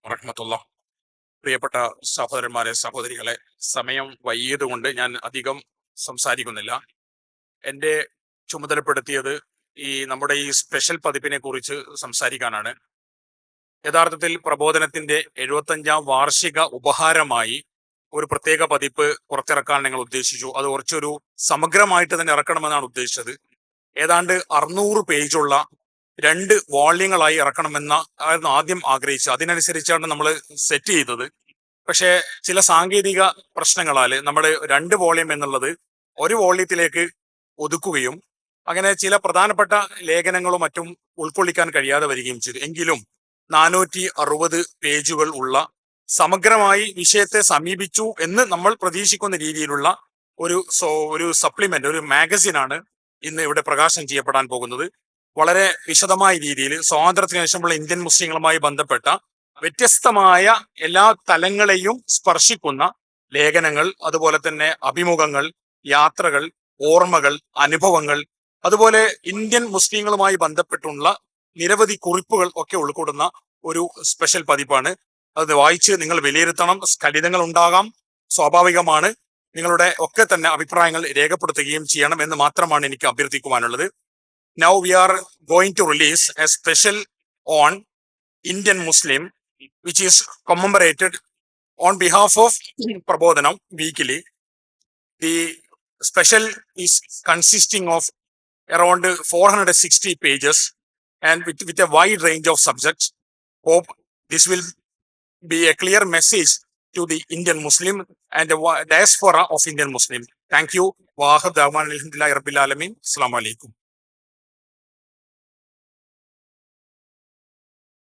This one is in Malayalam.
വറഹ്മത്തുള്ളാ. പ്രിയപ്പെട്ട സഹോദരന്മാരെ, സഹോദരികളെ, സമയം വൈകിയതുകൊണ്ട് ഞാൻ അധികം സംസാരിക്കുന്നില്ല. എന്റെ ചുമതലപ്പെടുത്തിയത് നമ്മുടെ ഈ സ്പെഷ്യൽ പതിപ്പിനെ കുറിച്ച് സംസാരിക്കാനാണ്. യഥാർത്ഥത്തിൽ പ്രബോധനത്തിന്റെ 75ാം വാർഷിക ഉപഹാരമായി ഒരു പ്രത്യേക പതിപ്പ് പുറത്തിറക്കാൻ ഞങ്ങൾ ഉദ്ദേശിച്ചു. അത് കുറച്ചൊരു സമഗ്രമായിട്ട് തന്നെ ഇറക്കണമെന്നാണ് ഉദ്ദേശിച്ചത്. ഏതാണ്ട് 600 പേജുള്ള 2 വോള്യങ്ങളായി ഇറക്കണമെന്ന ആദ്യം ആഗ്രഹിച്ചത്. അതിനനുസരിച്ചാണ് നമ്മൾ സെറ്റ് ചെയ്തത്. പക്ഷേ ചില സാങ്കേതിക പ്രശ്നങ്ങളാൽ നമ്മൾ 2 വോള്യം എന്നുള്ളത് ഒരു വോള്യത്തിലേക്ക് ഒതുക്കുകയും അങ്ങനെ ചില പ്രധാനപ്പെട്ട ലേഖനങ്ങളും മറ്റും ഉൾക്കൊള്ളിക്കാൻ കഴിയാതെ വരികയും ചെയ്തു. എങ്കിലും 460 പേജുകൾ ഉള്ള സമഗ്രമായി വിഷയത്തെ സമീപിച്ചു എന്ന് നമ്മൾ പ്രതീക്ഷിക്കുന്ന രീതിയിലുള്ള ഒരു സപ്ലിമെന്റ്, ഒരു മാഗസിനാണ് ഇന്ന് ഇവിടെ പ്രകാശനം ചെയ്യപ്പെടാൻ പോകുന്നത്. വളരെ വിശദമായ രീതിയിൽ സ്വാതന്ത്ര്യത്തിന് ശേഷമുള്ള ഇന്ത്യൻ മുസ്ലിങ്ങളുമായി ബന്ധപ്പെട്ട വ്യത്യസ്തമായ എല്ലാ തലങ്ങളെയും സ്പർശിക്കുന്ന ലേഖനങ്ങൾ, അതുപോലെ തന്നെ അഭിമുഖങ്ങൾ, യാത്രകൾ, ഓർമ്മകൾ, അനുഭവങ്ങൾ, അതുപോലെ ഇന്ത്യൻ മുസ്ലിങ്ങളുമായി ബന്ധപ്പെട്ടുള്ള നിരവധി കുറിപ്പുകൾ ഒക്കെ ഉൾക്കൊള്ളുന്ന ഒരു സ്പെഷ്യൽ പതിപ്പാണ്. അത് വായിച്ച് നിങ്ങൾ വിലയിരുത്തണം. സ്ഖലിതങ്ങൾ ഉണ്ടാകാം, സ്വാഭാവികമാണ്. നിങ്ങളുടെ ഒക്കെ തന്നെ അഭിപ്രായങ്ങൾ രേഖപ്പെടുത്തുകയും ചെയ്യണം എന്ന് മാത്രമാണ് എനിക്ക് അഭ്യർത്ഥിക്കുവാനുള്ളത്. Now we are going to release a special on Indian Muslim, which is commemorated on behalf of Prabodhanam Weekly. The special is consisting of around 460 pages and with a wide range of subjects. Hope this will be a clear message to the Indian Muslim and the diaspora of Indian Muslim. Thank you. Wa akhir da'wana alhamdulillahi rabbil alamin. Assalamu alaikum.